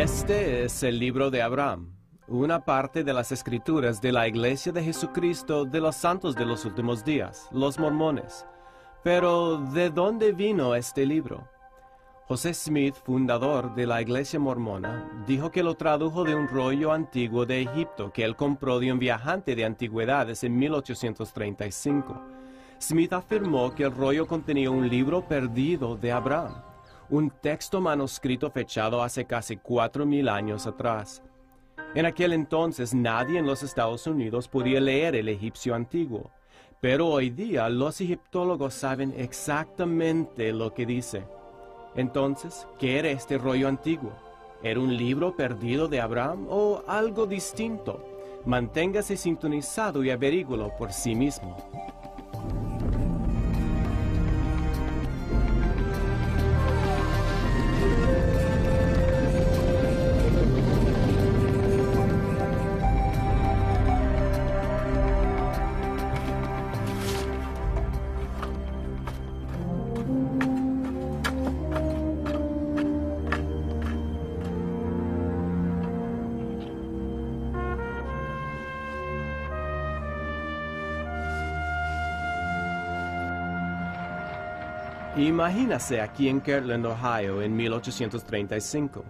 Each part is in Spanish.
Este es el libro de Abraham, una parte de las escrituras de la Iglesia de Jesucristo de los Santos de los Últimos Días, los mormones. Pero, ¿de dónde vino este libro? José Smith, fundador de la Iglesia Mormona, dijo que lo tradujo de un rollo antiguo de Egipto que él compró de un viajante de antigüedades en 1835. Smith afirmó que el rollo contenía un libro perdido de Abraham, un texto manuscrito fechado hace casi 4,000 años atrás. En aquel entonces nadie en los Estados Unidos podía leer el egipcio antiguo, pero hoy día los egiptólogos saben exactamente lo que dice. Entonces, ¿qué era este rollo antiguo? ¿Era un libro perdido de Abraham o algo distinto? Manténgase sintonizado y averíguelo por sí mismo. Imagínase aquí en Kirtland, Ohio, en 1835.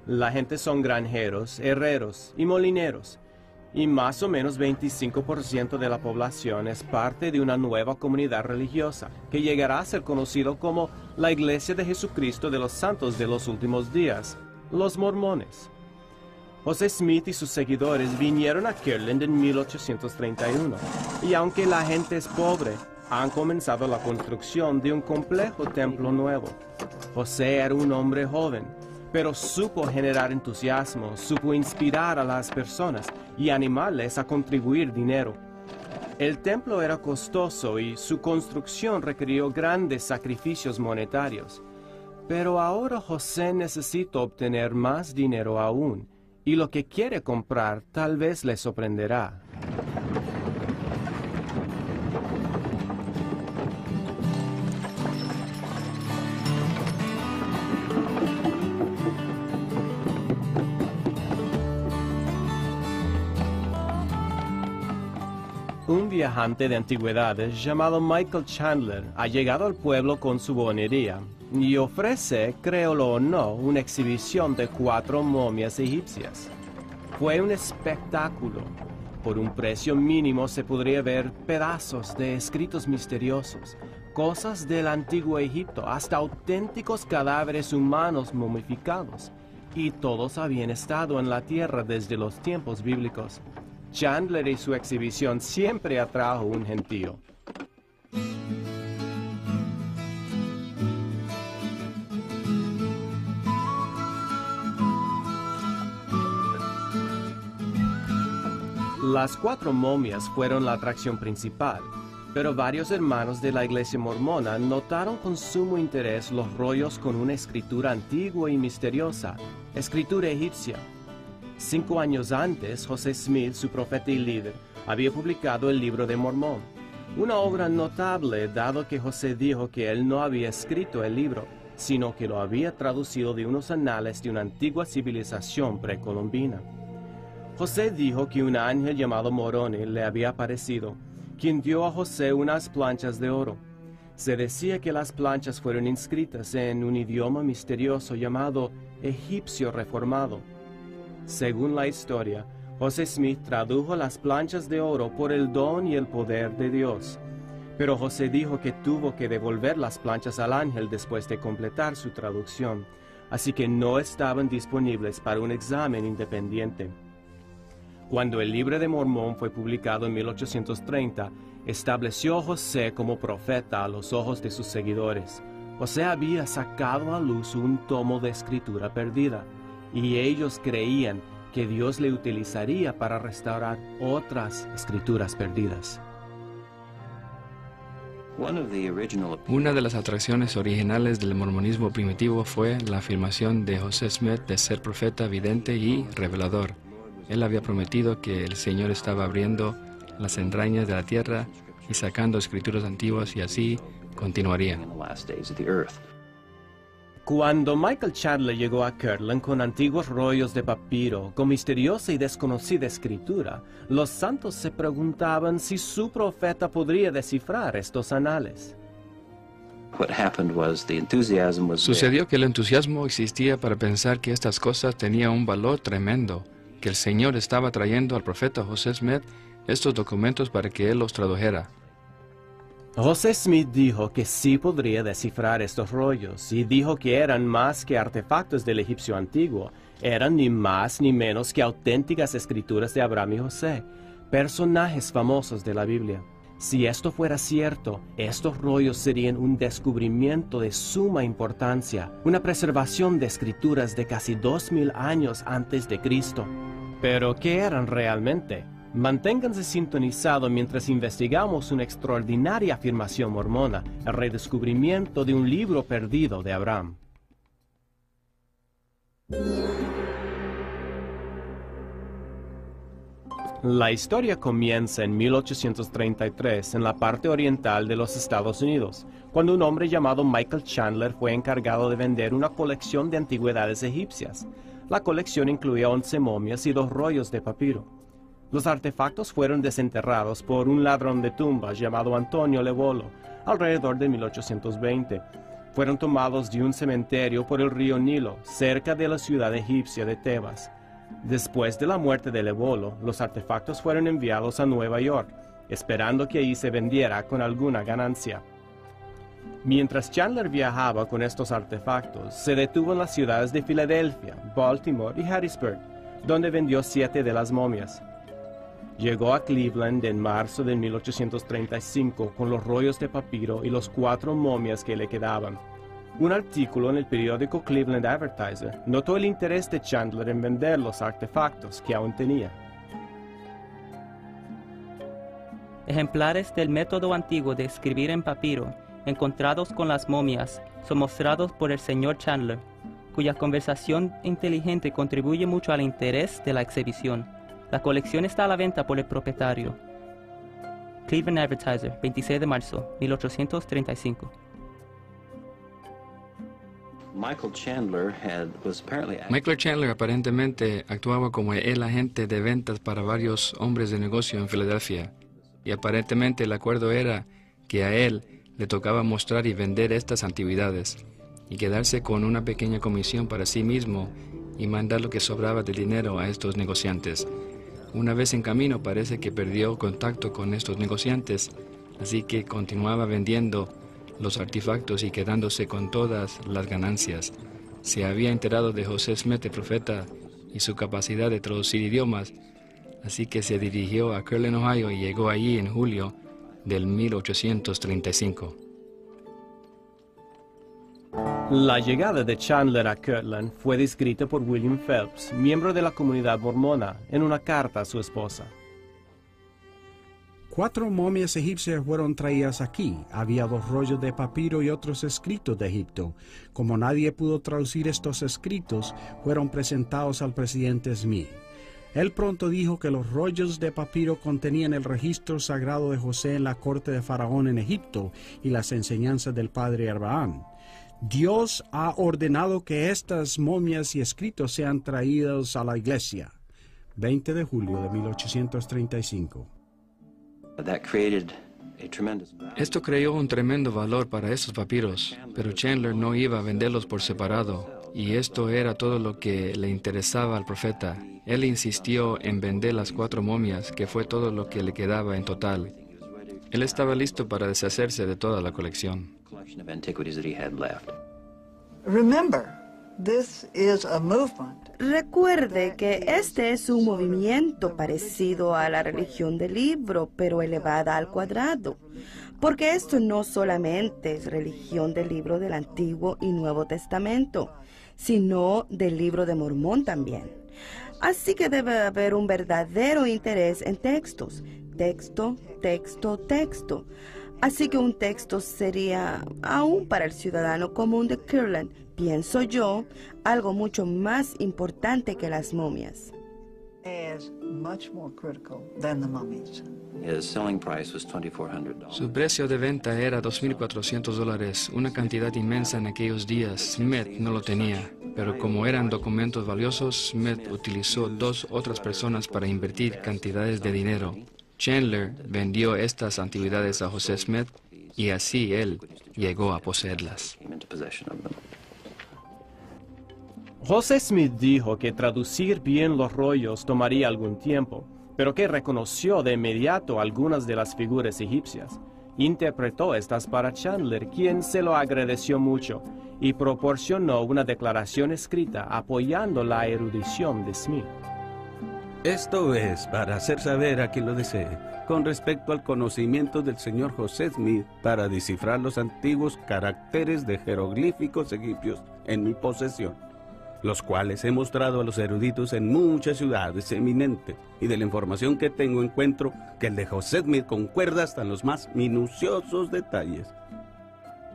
La gente son granjeros, herreros y molineros, y más o menos 25% de la población es parte de una nueva comunidad religiosa que llegará a ser conocido como la Iglesia de Jesucristo de los Santos de los Últimos Días, los mormones. José Smith y sus seguidores vinieron a Kirtland en 1831, y aunque la gente es pobre, han comenzado la construcción de un complejo templo nuevo. José era un hombre joven, pero supo generar entusiasmo, supo inspirar a las personas y animarles a contribuir dinero. El templo era costoso y su construcción requirió grandes sacrificios monetarios. Pero ahora José necesita obtener más dinero aún, y lo que quiere comprar tal vez le sorprenderá. Un viajante de antigüedades llamado Michael Chandler ha llegado al pueblo con su bonería y ofrece, créelo o no, una exhibición de 4 momias egipcias. Fue un espectáculo. Por un precio mínimo se podría ver pedazos de escritos misteriosos, cosas del antiguo Egipto, hasta auténticos cadáveres humanos momificados, y todos habían estado en la tierra desde los tiempos bíblicos. Chandler y su exhibición siempre atrajo un gentío. Las 4 momias fueron la atracción principal, pero varios hermanos de la Iglesia Mormona notaron con sumo interés los rollos con una escritura antigua y misteriosa, escritura egipcia. 5 años antes, José Smith, su profeta y líder, había publicado el Libro de Mormón, una obra notable dado que José dijo que él no había escrito el libro, sino que lo había traducido de unos anales de una antigua civilización precolombina. José dijo que un ángel llamado Moroni le había aparecido, quien dio a José unas planchas de oro. Se decía que las planchas fueron inscritas en un idioma misterioso llamado egipcio reformado. Según la historia, José Smith tradujo las planchas de oro por el don y el poder de Dios. Pero José dijo que tuvo que devolver las planchas al ángel después de completar su traducción, así que no estaban disponibles para un examen independiente. Cuando el Libro de Mormón fue publicado en 1830, estableció a José como profeta a los ojos de sus seguidores. José había sacado a luz un tomo de escritura perdida, y ellos creían que Dios le utilizaría para restaurar otras escrituras perdidas. Una de las atracciones originales del mormonismo primitivo fue la afirmación de José Smith de ser profeta, vidente y revelador. Él había prometido que el Señor estaba abriendo las entrañas de la tierra y sacando escrituras antiguas, y así continuaría. Cuando Michael Chandler llegó a Kirtland con antiguos rollos de papiro, con misteriosa y desconocida escritura, los santos se preguntaban si su profeta podría descifrar estos anales. Sucedió que el entusiasmo existía para pensar que estas cosas tenían un valor tremendo, que el Señor estaba trayendo al profeta José Smith estos documentos para que él los tradujera. José Smith dijo que sí podría descifrar estos rollos, y dijo que eran más que artefactos del egipcio antiguo, eran ni más ni menos que auténticas escrituras de Abraham y José, personajes famosos de la Biblia. Si esto fuera cierto, estos rollos serían un descubrimiento de suma importancia, una preservación de escrituras de casi 2000 años antes de Cristo. ¿Pero qué eran realmente? Manténganse sintonizados mientras investigamos una extraordinaria afirmación mormona, el redescubrimiento de un libro perdido de Abraham. La historia comienza en 1833 en la parte oriental de los Estados Unidos, cuando un hombre llamado Michael Chandler fue encargado de vender una colección de antigüedades egipcias. La colección incluía 11 momias y 2 rollos de papiro. Los artefactos fueron desenterrados por un ladrón de tumbas llamado Antonio Levolo alrededor de 1820. Fueron tomados de un cementerio por el río Nilo, cerca de la ciudad egipcia de Tebas. Después de la muerte de Levolo, los artefactos fueron enviados a Nueva York, esperando que ahí se vendiera con alguna ganancia. Mientras Chandler viajaba con estos artefactos, se detuvo en las ciudades de Filadelfia, Baltimore y Harrisburg, donde vendió 7 de las momias. Llegó a Cleveland en marzo de 1835 con los rollos de papiro y los 4 momias que le quedaban. Un artículo en el periódico Cleveland Advertiser notó el interés de Chandler en vender los artefactos que aún tenía. Ejemplares del método antiguo de escribir en papiro, encontrados con las momias, son mostrados por el Sr. Chandler, cuya conversación inteligente contribuye mucho al interés de la exhibición. La colección está a la venta por el propietario. Cleveland Advertiser, 26 de marzo, 1835. Michael Chandler aparentemente actuaba como el agente de ventas para varios hombres de negocio en Filadelfia, y aparentemente el acuerdo era que a él le tocaba mostrar y vender estas antigüedades, y quedarse con una pequeña comisión para sí mismo y mandar lo que sobraba de dinero a estos negociantes. Una vez en camino parece que perdió contacto con estos negociantes, así que continuaba vendiendo los artefactos y quedándose con todas las ganancias. Se había enterado de José Smith, el profeta, y su capacidad de traducir idiomas, así que se dirigió a Kirtland, Ohio, y llegó allí en julio del 1835. La llegada de Chandler a Kirtland fue descrita por William Phelps, miembro de la comunidad mormona, en una carta a su esposa. 4 momias egipcias fueron traídas aquí. Había 2 rollos de papiro y otros escritos de Egipto. Como nadie pudo traducir estos escritos, fueron presentados al presidente Smith. Él pronto dijo que los rollos de papiro contenían el registro sagrado de José en la corte de Faraón en Egipto y las enseñanzas del padre Abraham. Dios ha ordenado que estas momias y escritos sean traídos a la iglesia. 20 de julio de 1835. Esto creó un tremendo valor para estos papiros, pero Chandler no iba a venderlos por separado, y esto era todo lo que le interesaba al profeta. Él insistió en vender las 4 momias, que fue todo lo que le quedaba en total. Él estaba listo para deshacerse de toda la colección. Recuerde que este es un movimiento parecido a la religión del libro, pero elevada al cuadrado, porque esto no solamente es religión del libro del Antiguo y Nuevo Testamento, sino del libro de Mormón también. Así que debe haber un verdadero interés en textos, texto, texto, texto. Así que un texto sería, aún para el ciudadano común de Kirtland, pienso yo, algo mucho más importante que las momias. as much more critical than the mummies. Su precio de venta era $2.400, una cantidad inmensa en aquellos días. Smith no lo tenía, pero como eran documentos valiosos, Smith utilizó 2 otras personas para invertir cantidades de dinero. Chandler vendió estas antigüedades a José Smith y así él llegó a poseerlas. José Smith dijo que traducir bien los rollos tomaría algún tiempo, pero que reconoció de inmediato algunas de las figuras egipcias. Interpretó estas para Chandler, quien se lo agradeció mucho, y proporcionó una declaración escrita apoyando la erudición de Smith. Esto es para hacer saber a quien lo desee, con respecto al conocimiento del señor José Smith para descifrar los antiguos caracteres de jeroglíficos egipcios en mi posesión, los cuales he mostrado a los eruditos en muchas ciudades eminentes, y de la información que tengo encuentro que el de José Smith concuerda hasta en los más minuciosos detalles.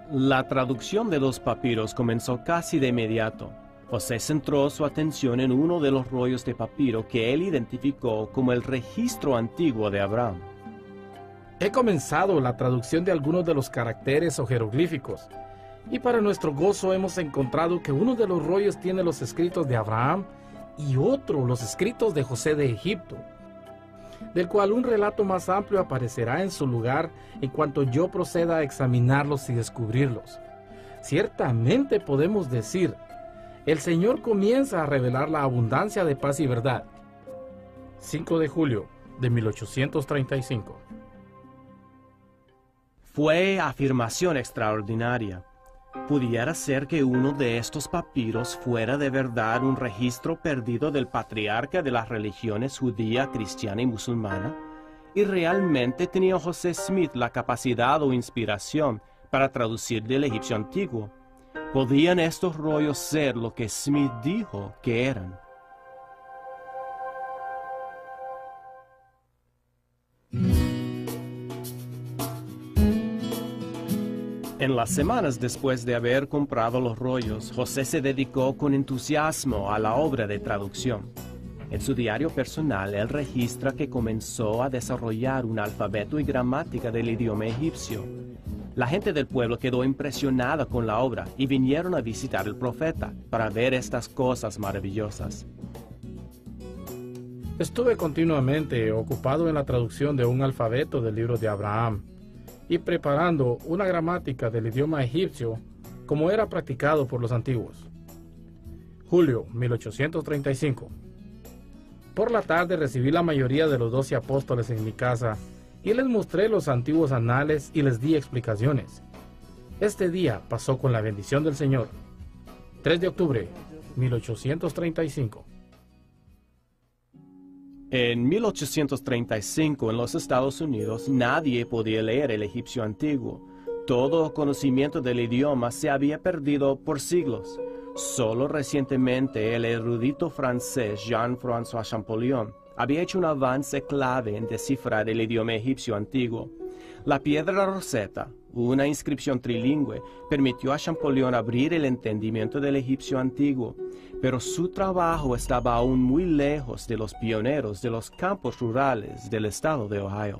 La traducción de los papiros comenzó casi de inmediato. José centró su atención en uno de los rollos de papiro que él identificó como el registro antiguo de Abraham. He comenzado la traducción de algunos de los caracteres o jeroglíficos, y para nuestro gozo hemos encontrado que uno de los rollos tiene los escritos de Abraham y otro los escritos de José de Egipto, del cual un relato más amplio aparecerá en su lugar en cuanto yo proceda a examinarlos y descubrirlos. Ciertamente podemos decir, el Señor comienza a revelar la abundancia de paz y verdad. 5 de julio de 1835. Fue afirmación extraordinaria. ¿Pudiera ser que uno de estos papiros fuera de verdad un registro perdido del patriarca de las religiones judía, cristiana y musulmana? ¿Y realmente tenía José Smith la capacidad o inspiración para traducir del egipcio antiguo? ¿Podían estos rollos ser lo que Smith dijo que eran? En las semanas después de haber comprado los rollos, José se dedicó con entusiasmo a la obra de traducción. En su diario personal, él registra que comenzó a desarrollar un alfabeto y gramática del idioma egipcio. La gente del pueblo quedó impresionada con la obra y vinieron a visitar al profeta para ver estas cosas maravillosas. Estuve continuamente ocupado en la traducción de un alfabeto del libro de Abraham y preparando una gramática del idioma egipcio como era practicado por los antiguos. Julio 1835. Por la tarde recibí la mayoría de los 12 apóstoles en mi casa y les mostré los antiguos anales y les di explicaciones. Este día pasó con la bendición del Señor. 3 de octubre 1835. En 1835, en los Estados Unidos, nadie podía leer el egipcio antiguo. Todo conocimiento del idioma se había perdido por siglos. Solo recientemente el erudito francés Jean-François Champollion había hecho un avance clave en descifrar el idioma egipcio antiguo. La piedra Rosetta, una inscripción trilingüe, permitió a Champollion abrir el entendimiento del egipcio antiguo, pero su trabajo estaba aún muy lejos de los pioneros de los campos rurales del estado de Ohio.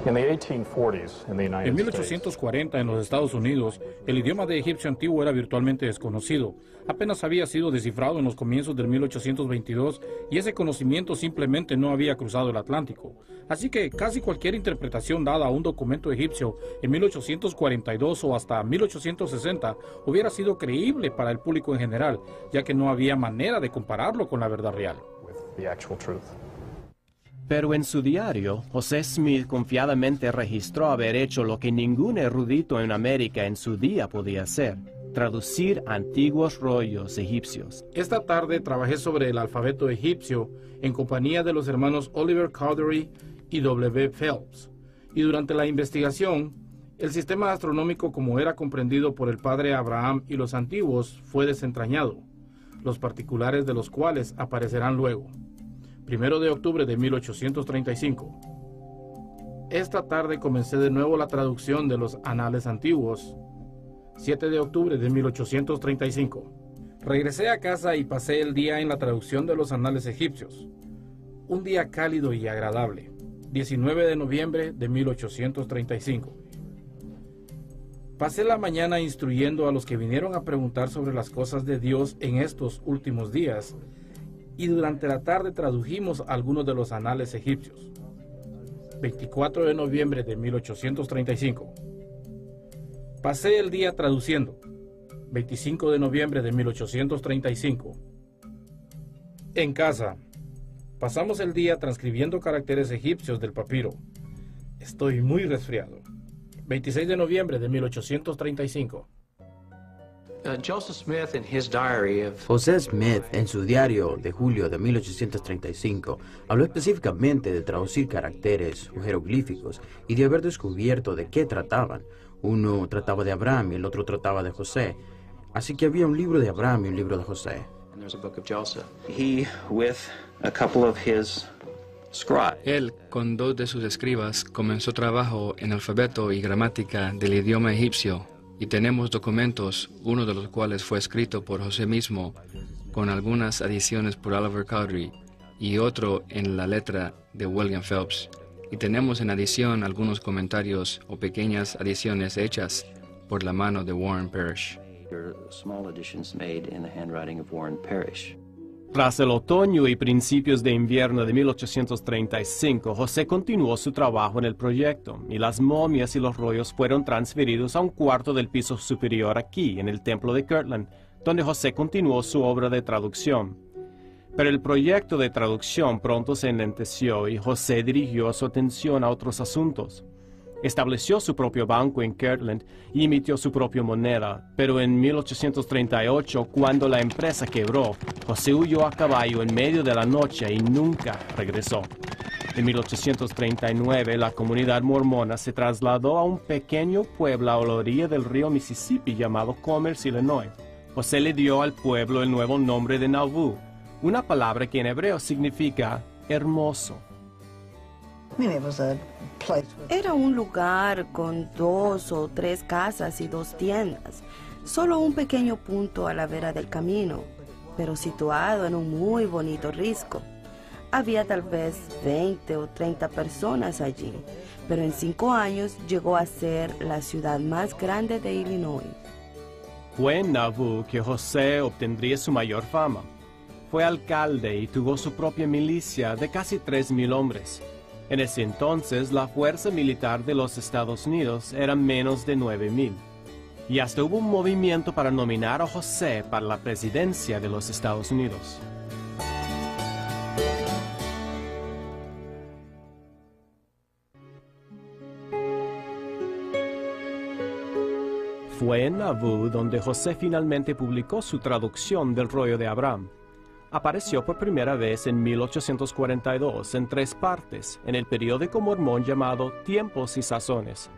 En 1840, en los Estados Unidos, el idioma de egipcio antiguo era virtualmente desconocido. Apenas había sido descifrado en los comienzos del 1822 y ese conocimiento simplemente no había cruzado el Atlántico. Así que casi cualquier interpretación dada a un documento egipcio en 1842 o hasta 1860 hubiera sido creíble para el público en general, ya que no había manera de compararlo con la verdad real. Pero en su diario, José Smith confiadamente registró haber hecho lo que ningún erudito en América en su día podía hacer: traducir antiguos rollos egipcios. Esta tarde trabajé sobre el alfabeto egipcio en compañía de los hermanos Oliver Cowdery y W. Phelps, y durante la investigación, el sistema astronómico como era comprendido por el padre Abraham y los antiguos fue desentrañado, los particulares de los cuales aparecerán luego. 1 de octubre de 1835. Esta tarde comencé de nuevo la traducción de los anales antiguos. 7 de octubre de 1835. Regresé a casa y pasé el día en la traducción de los anales egipcios. Un día cálido y agradable, 19 de noviembre de 1835. Pasé la mañana instruyendo a los que vinieron a preguntar sobre las cosas de Dios en estos últimos días, y durante la tarde tradujimos algunos de los anales egipcios. 24 de noviembre de 1835. Pasé el día traduciendo. 25 de noviembre de 1835. En casa. Pasamos el día transcribiendo caracteres egipcios del papiro. Estoy muy resfriado. 26 de noviembre de 1835. José Smith, en su diario de julio de 1835, habló específicamente de traducir caracteres o jeroglíficos y de haber descubierto de qué trataban. Uno trataba de Abraham y el otro trataba de José. Así que había un libro de Abraham y un libro de José. Él, con 2 de sus escribas, comenzó trabajo en alfabeto y gramática del idioma egipcio, y tenemos documentos, uno de los cuales fue escrito por José mismo, con algunas adiciones por Oliver Cowdery, y otro en la letra de William Phelps. Y tenemos en adición algunos comentarios o pequeñas adiciones hechas por la mano de Warren Parrish. Tras el otoño y principios de invierno de 1835, José continuó su trabajo en el proyecto, y las momias y los rollos fueron transferidos a un cuarto del piso superior aquí, en el templo de Kirtland, donde José continuó su obra de traducción. Pero el proyecto de traducción pronto se enlenteció y José dirigió su atención a otros asuntos. Estableció su propio banco en Kirtland y emitió su propia moneda, pero en 1838, cuando la empresa quebró, José huyó a caballo en medio de la noche y nunca regresó. En 1839, la comunidad mormona se trasladó a un pequeño pueblo a la orilla del río Mississippi llamado Commerce, Illinois. José le dio al pueblo el nuevo nombre de Nauvoo, una palabra que en hebreo significa hermoso. Era un lugar con 2 o 3 casas y 2 tiendas, solo un pequeño punto a la vera del camino, pero situado en un muy bonito risco. Había tal vez 20 o 30 personas allí, pero en 5 años llegó a ser la ciudad más grande de Illinois. Fue en Nauvoo que José obtendría su mayor fama. Fue alcalde y tuvo su propia milicia de casi 3,000 hombres. En ese entonces, la fuerza militar de los Estados Unidos era menos de 9,000. Y hasta hubo un movimiento para nominar a José para la presidencia de los Estados Unidos. Fue en Nauvoo donde José finalmente publicó su traducción del rollo de Abraham. Apareció por primera vez en 1842 en 3 partes, en el periódico mormón llamado Tiempos y Sazones.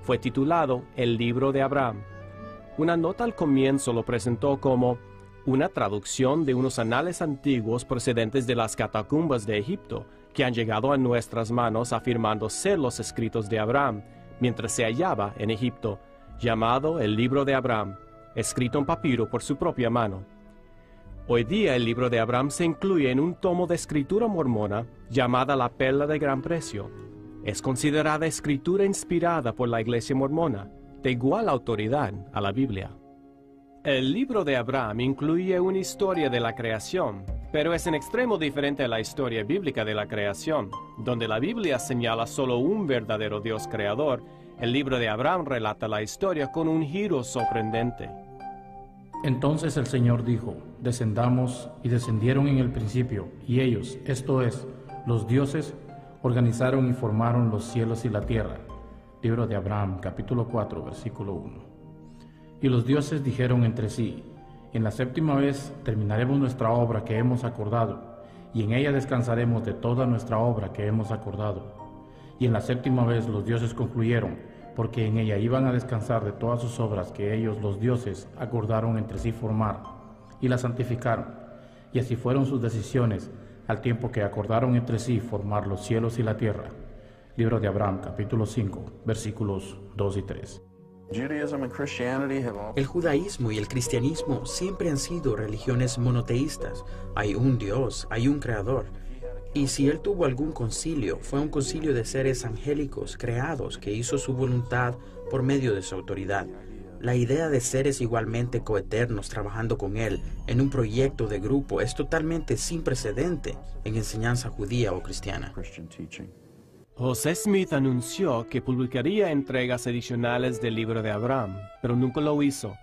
Fue titulado El Libro de Abraham. Una nota al comienzo lo presentó como una traducción de unos anales antiguos procedentes de las catacumbas de Egipto, que han llegado a nuestras manos afirmando ser los escritos de Abraham, mientras se hallaba en Egipto, llamado El Libro de Abraham, escrito en papiro por su propia mano. Hoy día el libro de Abraham se incluye en un tomo de escritura mormona llamada La Perla de Gran Precio. Es considerada escritura inspirada por la Iglesia mormona, de igual autoridad a la Biblia. El libro de Abraham incluye una historia de la creación, pero es en extremo diferente a la historia bíblica de la creación, donde la Biblia señala solo un verdadero Dios creador. El libro de Abraham relata la historia con un giro sorprendente. Entonces el Señor dijo, descendamos, y descendieron en el principio, y ellos, esto es, los dioses, organizaron y formaron los cielos y la tierra. Libro de Abraham, capítulo 4, versículo 1. Y los dioses dijeron entre sí, en la 7ª vez terminaremos nuestra obra que hemos acordado, y en ella descansaremos de toda nuestra obra que hemos acordado. Y en la 7ª vez los dioses concluyeron, porque en ella iban a descansar de todas sus obras que ellos, los dioses, acordaron entre sí formar, y las santificaron. Y así fueron sus decisiones, al tiempo que acordaron entre sí formar los cielos y la tierra. Libro de Abraham, capítulo 5, versículos 2 y 3. El judaísmo y el cristianismo siempre han sido religiones monoteístas. Hay un Dios, hay un creador. Y si él tuvo algún concilio, fue un concilio de seres angélicos creados que hizo su voluntad por medio de su autoridad. La idea de seres igualmente coeternos trabajando con él en un proyecto de grupo es totalmente sin precedente en enseñanza judía o cristiana. José Smith anunció que publicaría entregas adicionales del libro de Abraham, pero nunca lo hizo,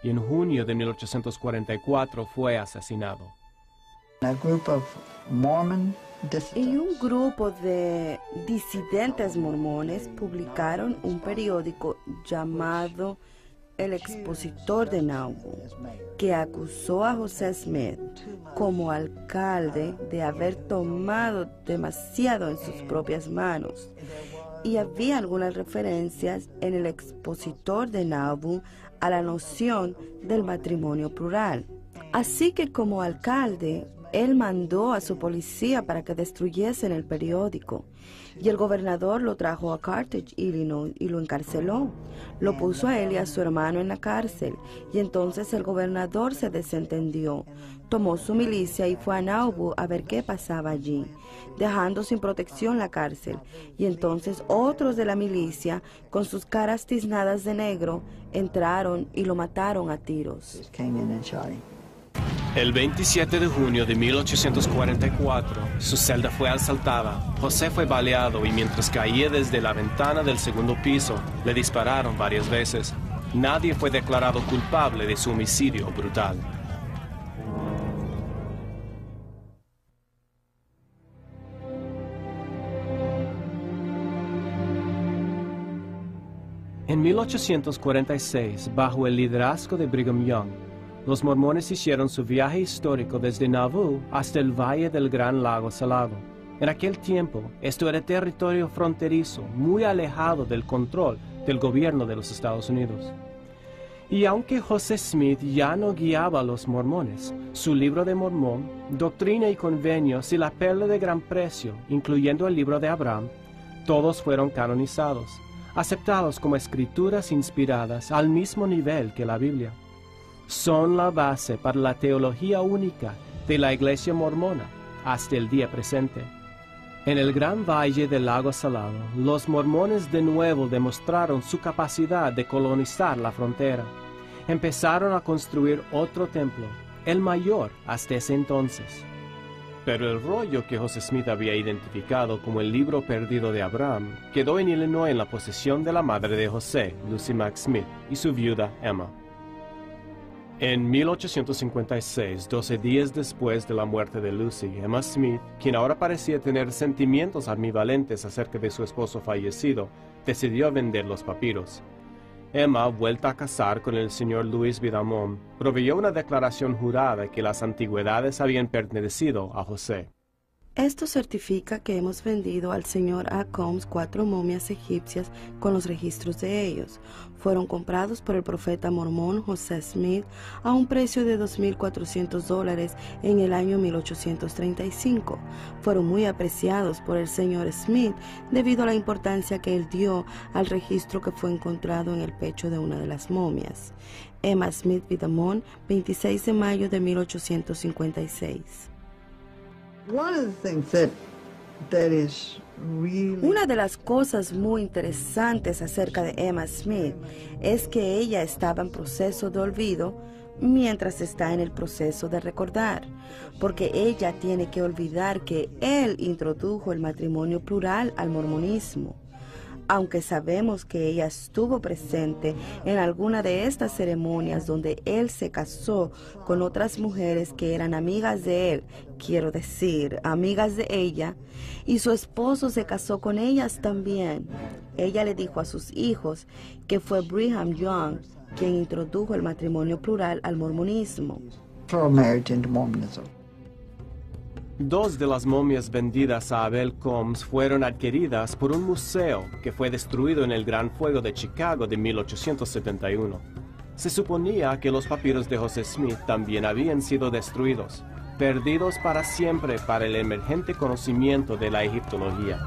y en junio de 1844 fue asesinado. Y un grupo de disidentes mormones publicaron un periódico llamado El Expositor de Nauvoo, que acusó a José Smith como alcalde de haber tomado demasiado en sus propias manos. Y había algunas referencias en El Expositor de Nauvoo a la noción del matrimonio plural. Así que como alcalde, él mandó a su policía para que destruyesen el periódico, y el gobernador lo trajo a Carthage, Illinois, y lo encarceló. Lo puso a él y a su hermano en la cárcel, y entonces el gobernador se desentendió, tomó su milicia y fue a Nauvoo a ver qué pasaba allí, dejando sin protección la cárcel. Y entonces otros de la milicia, con sus caras tiznadas de negro, entraron y lo mataron a tiros. El 27 de junio de 1844, su celda fue asaltada. José fue baleado y mientras caía desde la ventana del segundo piso, le dispararon varias veces. Nadie fue declarado culpable de su homicidio brutal. En 1846, bajo el liderazgo de Brigham Young, los mormones hicieron su viaje histórico desde Nauvoo hasta el Valle del Gran Lago Salado. En aquel tiempo, esto era territorio fronterizo, muy alejado del control del gobierno de los Estados Unidos. Y aunque José Smith ya no guiaba a los mormones, su libro de Mormón, Doctrina y Convenios y la Perla de Gran Precio, incluyendo el libro de Abraham, todos fueron canonizados, aceptados como escrituras inspiradas al mismo nivel que la Biblia. Son la base para la teología única de la Iglesia mormona hasta el día presente. En el Gran Valle del Lago Salado, los mormones de nuevo demostraron su capacidad de colonizar la frontera. Empezaron a construir otro templo, el mayor hasta ese entonces. Pero el rollo que José Smith había identificado como el libro perdido de Abraham quedó en Illinois en la posesión de la madre de José, Lucy Mack Smith, y su viuda Emma. En 1856, 12 días después de la muerte de Lucy, Emma Smith, quien ahora parecía tener sentimientos ambivalentes acerca de su esposo fallecido, decidió vender los papiros. Emma, vuelta a casar con el señor Louis Bidamont, proveyó una declaración jurada que las antigüedades habían pertenecido a José. Esto certifica que hemos vendido al señor A. Combs 4 momias egipcias con los registros de ellos. Fueron comprados por el profeta mormón José Smith a un precio de $2,400 en el año 1835. Fueron muy apreciados por el señor Smith debido a la importancia que él dio al registro que fue encontrado en el pecho de una de las momias. Emma Smith Bidamont, 26 de mayo de 1856. Una de las cosas muy interesantes acerca de Emma Smith es que ella estaba en proceso de olvido mientras está en el proceso de recordar, porque ella tiene que olvidar que él introdujo el matrimonio plural al mormonismo. Aunque sabemos que ella estuvo presente en alguna de estas ceremonias donde él se casó con otras mujeres que eran amigas de él, quiero decir, amigas de ella, y su esposo se casó con ellas también. Ella le dijo a sus hijos que fue Brigham Young quien introdujo el matrimonio plural al mormonismo. Dos de las momias vendidas a Abel Combs fueron adquiridas por un museo que fue destruido en el Gran Fuego de Chicago de 1871. Se suponía que los papiros de José Smith también habían sido destruidos, perdidos para siempre para el emergente conocimiento de la egiptología.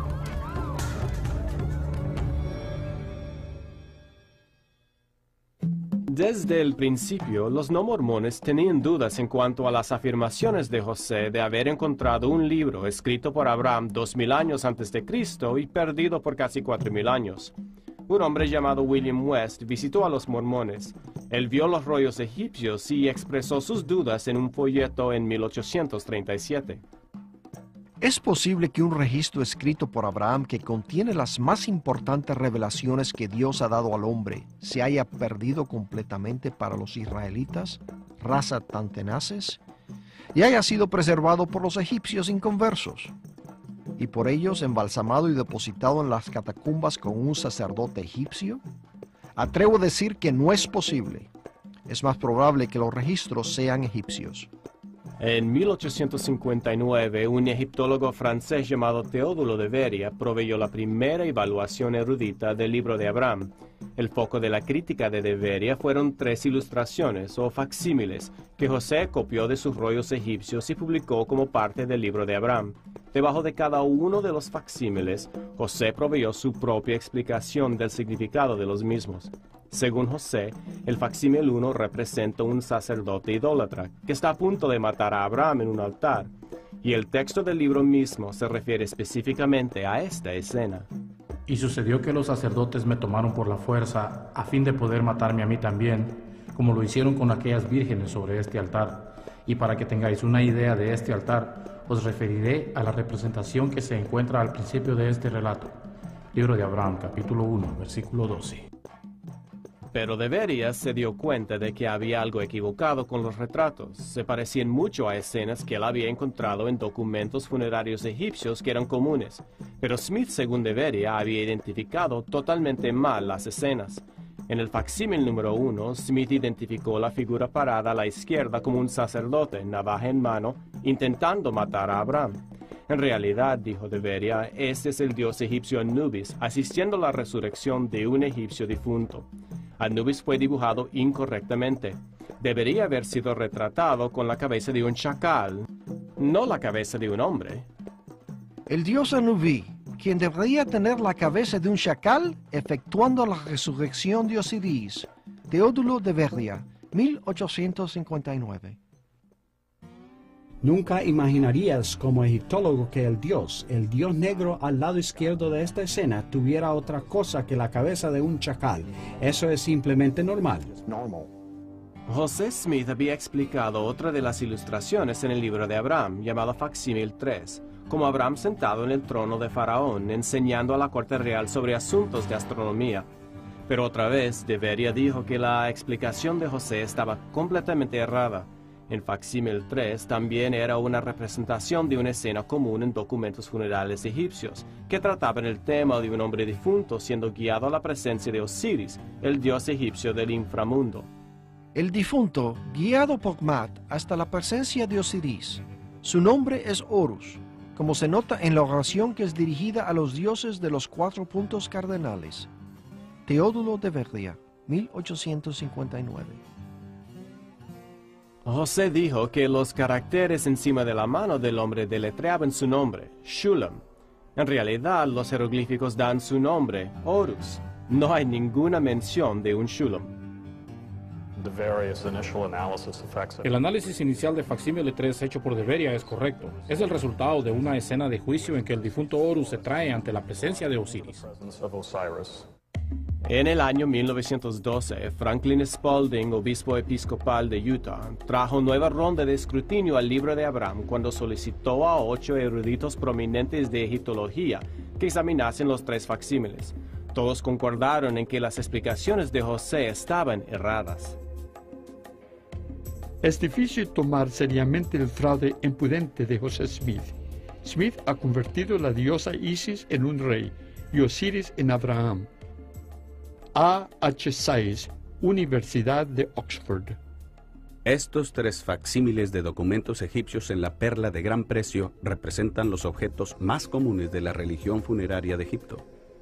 Desde el principio, los no mormones tenían dudas en cuanto a las afirmaciones de José de haber encontrado un libro escrito por Abraham 2000 años antes de Cristo y perdido por casi 4000 años. Un hombre llamado William West visitó a los mormones. Él vio los rollos egipcios y expresó sus dudas en un folleto en 1837. ¿Es posible que un registro escrito por Abraham que contiene las más importantes revelaciones que Dios ha dado al hombre se haya perdido completamente para los israelitas, raza tan tenaces, y haya sido preservado por los egipcios inconversos, y por ellos embalsamado y depositado en las catacumbas con un sacerdote egipcio? Atrevo a decir que no es posible. Es más probable que los registros sean egipcios. En 1859, un egiptólogo francés llamado Théodule de Veria proveyó la primera evaluación erudita del libro de Abraham. El foco de la crítica de Veria fueron 3 ilustraciones o facsímiles que José copió de sus rollos egipcios y publicó como parte del libro de Abraham. Debajo de cada uno de los facsímiles, José proveyó su propia explicación del significado de los mismos. Según José, el facsímil 1 representa un sacerdote idólatra que está a punto de matar a Abraham en un altar, y el texto del libro mismo se refiere específicamente a esta escena. Y sucedió que los sacerdotes me tomaron por la fuerza a fin de poder matarme a mí también, como lo hicieron con aquellas vírgenes sobre este altar. Y para que tengáis una idea de este altar, os referiré a la representación que se encuentra al principio de este relato. Libro de Abraham, capítulo 1, versículo 12. Pero de Veria se dio cuenta de que había algo equivocado con los retratos. Se parecían mucho a escenas que él había encontrado en documentos funerarios egipcios que eran comunes. Pero Smith, según de Veria, había identificado totalmente mal las escenas. En el facsímil número 1, Smith identificó la figura parada a la izquierda como un sacerdote, navaja en mano, intentando matar a Abraham. En realidad, dijo de Veria, este es el dios egipcio Anubis, asistiendo a la resurrección de un egipcio difunto. Anubis fue dibujado incorrectamente. Debería haber sido retratado con la cabeza de un chacal, no la cabeza de un hombre. El dios Anubis, quien debería tener la cabeza de un chacal, efectuando la resurrección de Osiris. Théodule de Veria, 1859. Nunca imaginarías como egiptólogo que el dios negro al lado izquierdo de esta escena, tuviera otra cosa que la cabeza de un chacal. Eso es simplemente normal. José Smith había explicado otra de las ilustraciones en el libro de Abraham, llamado facsímil 3, como Abraham sentado en el trono de Faraón, enseñando a la corte real sobre asuntos de astronomía. Pero otra vez, de Veria dijo que la explicación de José estaba completamente errada. En facsímil 3 también era una representación de una escena común en documentos funerales egipcios, que trataban el tema de un hombre difunto siendo guiado a la presencia de Osiris, el dios egipcio del inframundo. El difunto, guiado por Mat hasta la presencia de Osiris. Su nombre es Horus, como se nota en la oración que es dirigida a los dioses de los 4 puntos cardenales. Théodule de Veria, 1859. José dijo que los caracteres encima de la mano del hombre deletreaban su nombre, Shulam. En realidad, los jeroglíficos dan su nombre, Horus. No hay ninguna mención de un Shulam. El análisis inicial de facsímile 3 hecho por de Veria es correcto. Es el resultado de una escena de juicio en que el difunto Horus se trae ante la presencia de Osiris. En el año 1912, Franklin Spalding, obispo episcopal de Utah, trajo nueva ronda de escrutinio al libro de Abraham cuando solicitó a 8 eruditos prominentes de egiptología que examinasen los 3 facsímiles. Todos concordaron en que las explicaciones de José estaban erradas. Es difícil tomar seriamente el fraude impudente de José Smith. Smith ha convertido la diosa Isis en un rey y Osiris en Abraham. A. H. Sayers, Universidad de Oxford. Estos 3 facsímiles de documentos egipcios en la perla de gran precio representan los objetos más comunes de la religión funeraria de Egipto.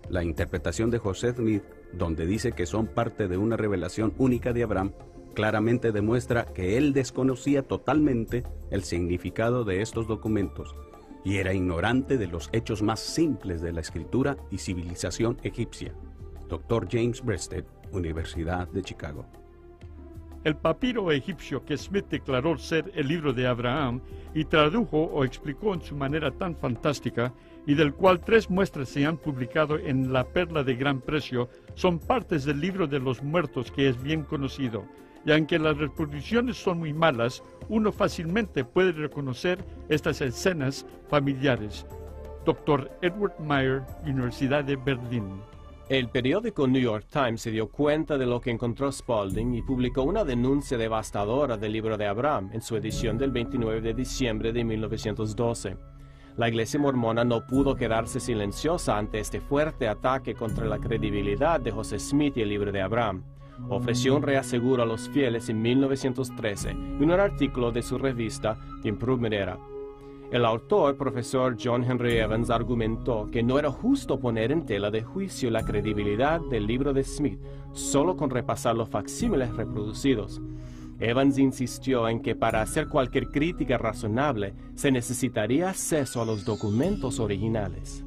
La interpretación de José Smith, donde dice que son parte de una revelación única de Abraham, claramente demuestra que él desconocía totalmente el significado de estos documentos y era ignorante de los hechos más simples de la escritura y civilización egipcia. Dr. James Breasted, Universidad de Chicago. El papiro egipcio que Smith declaró ser el libro de Abraham y tradujo o explicó en su manera tan fantástica, y del cual 3 muestras se han publicado en La Perla de Gran Precio, son partes del libro de los muertos que es bien conocido, y aunque las reproducciones son muy malas, uno fácilmente puede reconocer estas escenas familiares. Dr. Edward Meyer, Universidad de Berlín. El periódico New York Times se dio cuenta de lo que encontró Spalding y publicó una denuncia devastadora del libro de Abraham en su edición del 29 de diciembre de 1912. La Iglesia mormona no pudo quedarse silenciosa ante este fuerte ataque contra la credibilidad de José Smith y el libro de Abraham. Ofreció un reaseguro a los fieles en 1913 en un artículo de su revista The Improvement Era. El autor, profesor John Henry Evans, argumentó que no era justo poner en tela de juicio la credibilidad del libro de Smith solo con repasar los facsímiles reproducidos. Evans insistió en que para hacer cualquier crítica razonable se necesitaría acceso a los documentos originales.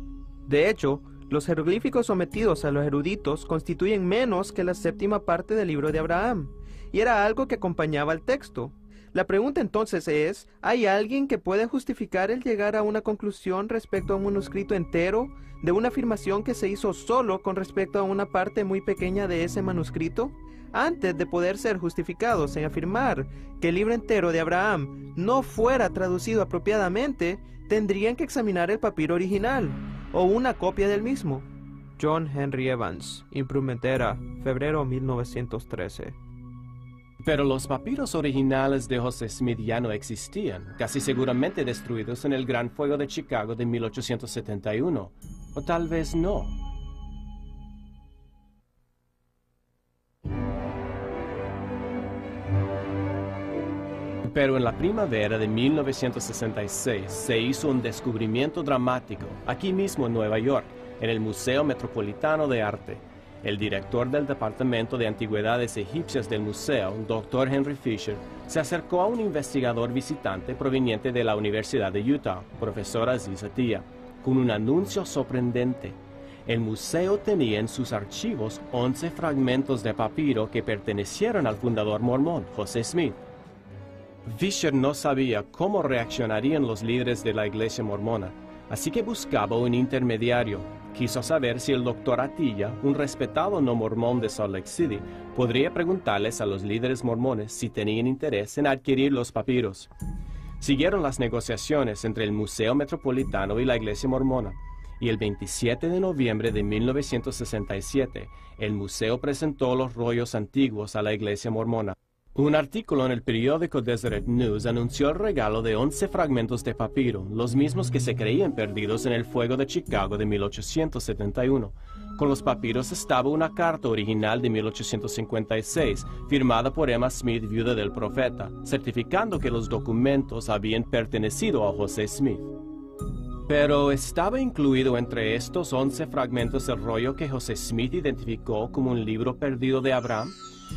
De hecho, los jeroglíficos sometidos a los eruditos constituyen menos que la 7ª parte del libro de Abraham, y era algo que acompañaba al texto. La pregunta entonces es, ¿hay alguien que puede justificar el llegar a una conclusión respecto a un manuscrito entero de una afirmación que se hizo solo con respecto a una parte muy pequeña de ese manuscrito? Antes de poder ser justificados en afirmar que el libro entero de Abraham no fuera traducido apropiadamente, tendrían que examinar el papiro original, o una copia del mismo. John Henry Evans, Improvement Era, febrero 1913. Pero los papiros originales de José Smith ya no existían, casi seguramente destruidos en el Gran Fuego de Chicago de 1871. O tal vez no. Pero en la primavera de 1966 se hizo un descubrimiento dramático, aquí mismo en Nueva York, en el Museo Metropolitano de Arte. El director del Departamento de Antigüedades Egipcias del museo, Dr. Henry Fisher, se acercó a un investigador visitante proveniente de la Universidad de Utah, profesor Aziz Atiya, con un anuncio sorprendente. El museo tenía en sus archivos 11 fragmentos de papiro que pertenecieron al fundador mormón, José Smith. Fisher no sabía cómo reaccionarían los líderes de la iglesia mormona, así que buscaba un intermediario. Quiso saber si el Dr. Atiya, un respetado no mormón de Salt Lake City, podría preguntarles a los líderes mormones si tenían interés en adquirir los papiros. Siguieron las negociaciones entre el Museo Metropolitano y la Iglesia Mormona, y el 27 de noviembre de 1967, el museo presentó los rollos antiguos a la Iglesia Mormona. Un artículo en el periódico Deseret News anunció el regalo de 11 fragmentos de papiro, los mismos que se creían perdidos en el fuego de Chicago de 1871. Con los papiros estaba una carta original de 1856, firmada por Emma Smith, viuda del profeta, certificando que los documentos habían pertenecido a José Smith. Pero ¿estaba incluido entre estos 11 fragmentos el rollo que José Smith identificó como un libro perdido de Abraham?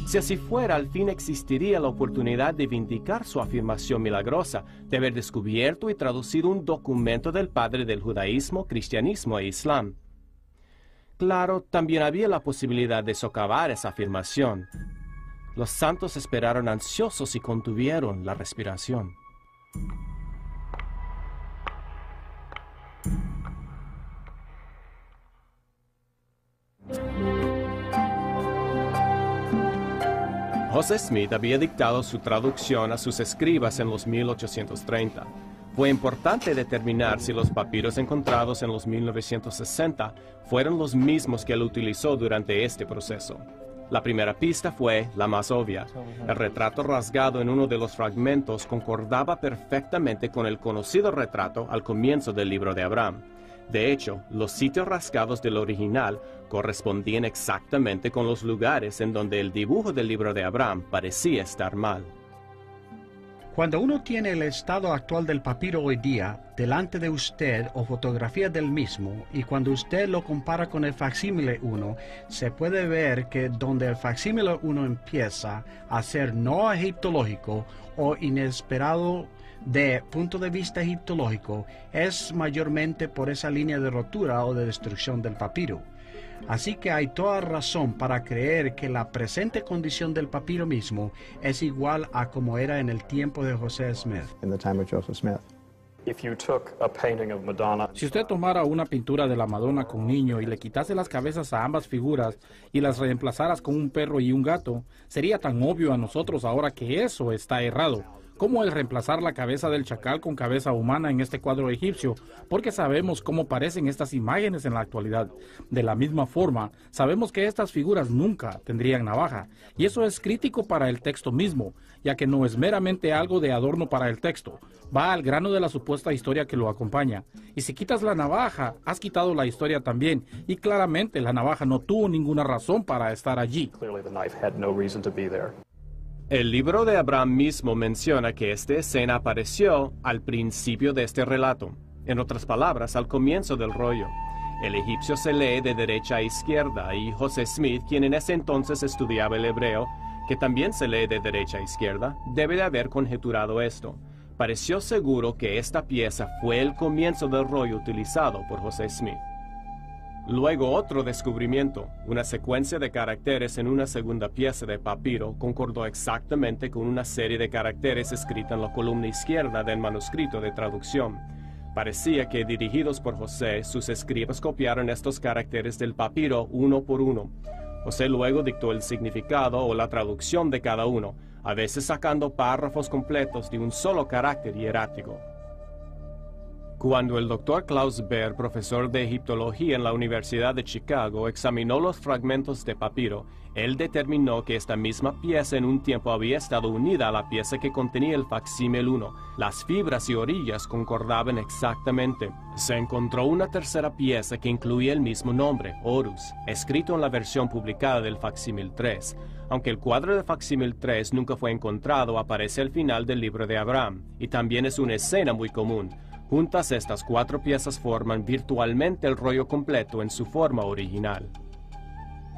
Si así fuera, al fin existiría la oportunidad de vindicar su afirmación milagrosa de haber descubierto y traducido un documento del padre del judaísmo, cristianismo e islam. Claro, también había la posibilidad de socavar esa afirmación. Los santos esperaron ansiosos y contuvieron la respiración. José Smith había dictado su traducción a sus escribas en los 1830. Fue importante determinar si los papiros encontrados en los 1960 fueron los mismos que él utilizó durante este proceso. La primera pista fue la más obvia. El retrato rasgado en uno de los fragmentos concordaba perfectamente con el conocido retrato al comienzo del libro de Abraham. De hecho, los sitios rasgados del original correspondían exactamente con los lugares en donde el dibujo del libro de Abraham parecía estar mal. Cuando uno tiene el estado actual del papiro hoy día delante de usted o fotografía del mismo, y cuando usted lo compara con el facsímile 1, se puede ver que donde el facsímile 1 empieza a ser no egiptológico o inesperado de punto de vista egiptológico, es mayormente por esa línea de rotura o de destrucción del papiro. Así que hay toda razón para creer que la presente condición del papiro mismo es igual a como era en el tiempo de José Smith. Si usted tomara una pintura de la Madonna con un niño y le quitase las cabezas a ambas figuras y las reemplazaras con un perro y un gato, sería tan obvio a nosotros ahora que eso está errado, como el reemplazar la cabeza del chacal con cabeza humana en este cuadro egipcio, porque sabemos cómo parecen estas imágenes en la actualidad. De la misma forma, sabemos que estas figuras nunca tendrían navaja, y eso es crítico para el texto mismo, ya que no es meramente algo de adorno para el texto, va al grano de la supuesta historia que lo acompaña. Y si quitas la navaja, has quitado la historia también, y claramente la navaja no tuvo ninguna razón para estar allí. El libro de Abraham mismo menciona que esta escena apareció al principio de este relato, en otras palabras, al comienzo del rollo. El egipcio se lee de derecha a izquierda y José Smith, quien en ese entonces estudiaba el hebreo, que también se lee de derecha a izquierda, debe de haber conjeturado esto. Pareció seguro que esta pieza fue el comienzo del rollo utilizado por José Smith. Luego otro descubrimiento, una secuencia de caracteres en una segunda pieza de papiro concordó exactamente con una serie de caracteres escrita en la columna izquierda del manuscrito de traducción. Parecía que, dirigidos por José, sus escribas copiaron estos caracteres del papiro uno por uno. José luego dictó el significado o la traducción de cada uno, a veces sacando párrafos completos de un solo carácter hierático. Cuando el Dr. Klaus Baer, profesor de egiptología en la Universidad de Chicago, examinó los fragmentos de papiro, él determinó que esta misma pieza en un tiempo había estado unida a la pieza que contenía el facsímil 1. Las fibras y orillas concordaban exactamente. Se encontró una tercera pieza que incluía el mismo nombre, Horus, escrito en la versión publicada del facsímil 3. Aunque el cuadro de facsímil 3 nunca fue encontrado, aparece al final del libro de Abraham, y también es una escena muy común. Juntas estas cuatro piezas forman virtualmente el rollo completo en su forma original.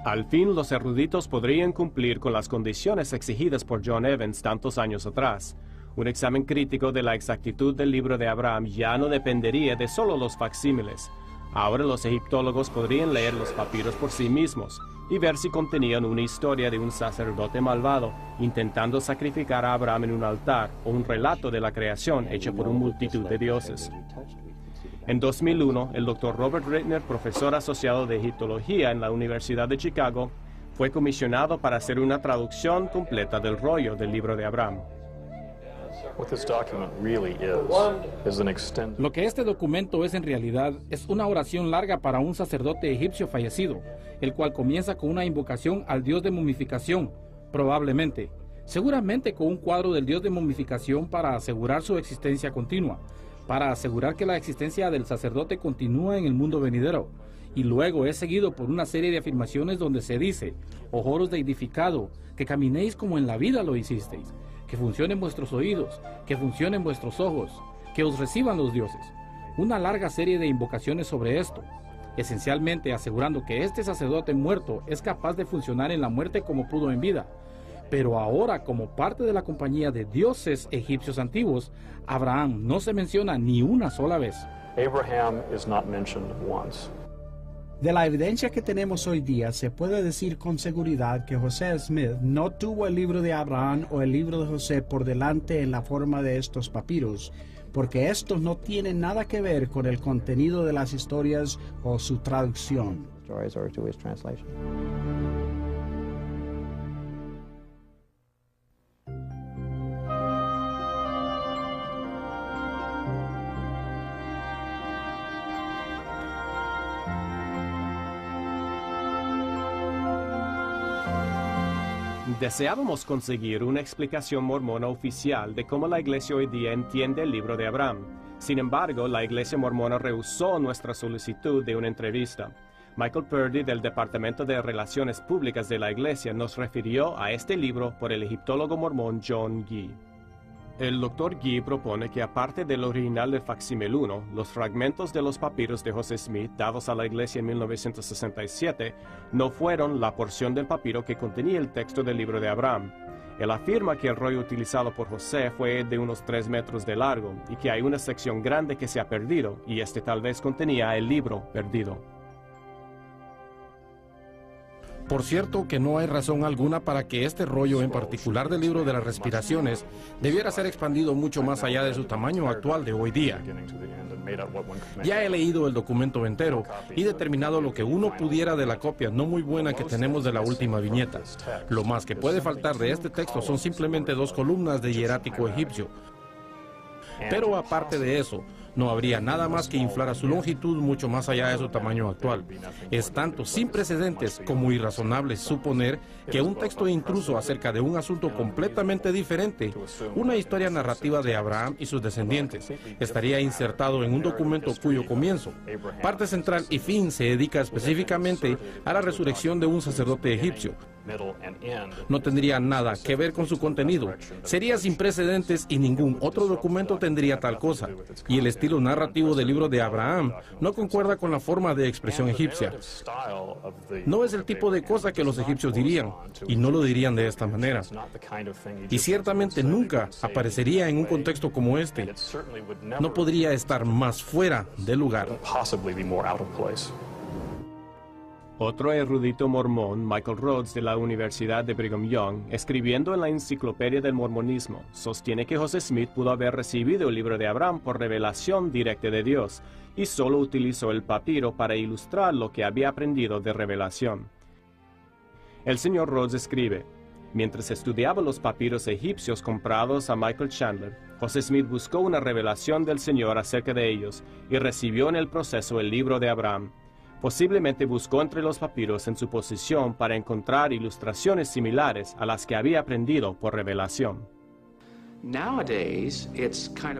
Al fin, los eruditos podrían cumplir con las condiciones exigidas por John Evans tantos años atrás. Un examen crítico de la exactitud del libro de Abraham ya no dependería de solo los facsímiles. Ahora los egiptólogos podrían leer los papiros por sí mismos y ver si contenían una historia de un sacerdote malvado intentando sacrificar a Abraham en un altar o un relato de la creación hecha por una multitud de dioses. En 2001, el Dr. Robert Rittner, profesor asociado de egiptología en la Universidad de Chicago, fue comisionado para hacer una traducción completa del rollo del libro de Abraham. Lo que este documento es en realidad es una oración larga para un sacerdote egipcio fallecido, el cual comienza con una invocación al dios de momificación, seguramente con un cuadro del dios de momificación para asegurar su existencia continua, para asegurar que la existencia del sacerdote continúa en el mundo venidero, y luego es seguido por una serie de afirmaciones donde se dice: ojoros deidificado, que caminéis como en la vida lo hicisteis, que funcionen vuestros oídos, que funcionen vuestros ojos, que os reciban los dioses. Una larga serie de invocaciones sobre esto, esencialmente asegurando que este sacerdote muerto es capaz de funcionar en la muerte como pudo en vida. Pero ahora, como parte de la compañía de dioses egipcios antiguos, Abraham no se menciona ni una sola vez. Abraham is not mentioned once. De la evidencia que tenemos hoy día, se puede decir con seguridad que José Smith no tuvo el libro de Abraham o el libro de José por delante en la forma de estos papiros, porque estos no tienen nada que ver con el contenido de las historias o su traducción. Deseábamos conseguir una explicación mormona oficial de cómo la Iglesia hoy día entiende el libro de Abraham. Sin embargo, la Iglesia mormona rehusó nuestra solicitud de una entrevista. Michael Purdy, del Departamento de Relaciones Públicas de la Iglesia, nos refirió a este libro por el egiptólogo mormón John Gee. El Dr. Gee propone que, aparte del original del facsímil 1, los fragmentos de los papiros de José Smith dados a la Iglesia en 1967 no fueron la porción del papiro que contenía el texto del libro de Abraham. Él afirma que el rollo utilizado por José fue de unos 3 metros de largo y que hay una sección grande que se ha perdido, y este tal vez contenía el libro perdido. Por cierto que no hay razón alguna para que este rollo en particular del libro de las respiraciones debiera ser expandido mucho más allá de su tamaño actual de hoy día. Ya he leído el documento entero y determinado lo que uno pudiera de la copia no muy buena que tenemos de la última viñeta. Lo más que puede faltar de este texto son simplemente 2 columnas de hierático egipcio. Pero aparte de eso, no habría nada más que inflar a su longitud mucho más allá de su tamaño actual. Es tanto sin precedentes como irrazonable suponer que un texto intruso acerca de un asunto completamente diferente, una historia narrativa de Abraham y sus descendientes, estaría insertado en un documento cuyo comienzo, parte central y fin se dedica específicamente a la resurrección de un sacerdote egipcio. No tendría nada que ver con su contenido, sería sin precedentes y ningún otro documento tendría tal cosa, y el estilo narrativo del libro de Abraham no concuerda con la forma de expresión egipcia. No es el tipo de cosa que los egipcios dirían, y no lo dirían de esta manera. Y ciertamente nunca aparecería en un contexto como este. No podría estar más fuera de lugar. Otro erudito mormón, Michael Rhodes, de la Universidad de Brigham Young, escribiendo en la Enciclopedia del Mormonismo, sostiene que José Smith pudo haber recibido el libro de Abraham por revelación directa de Dios, y solo utilizó el papiro para ilustrar lo que había aprendido de revelación. El señor Rhodes escribe: mientras estudiaba los papiros egipcios comprados a Michael Chandler, José Smith buscó una revelación del Señor acerca de ellos y recibió en el proceso el libro de Abraham. Posiblemente buscó entre los papiros en su posición para encontrar ilustraciones similares a las que había aprendido por revelación.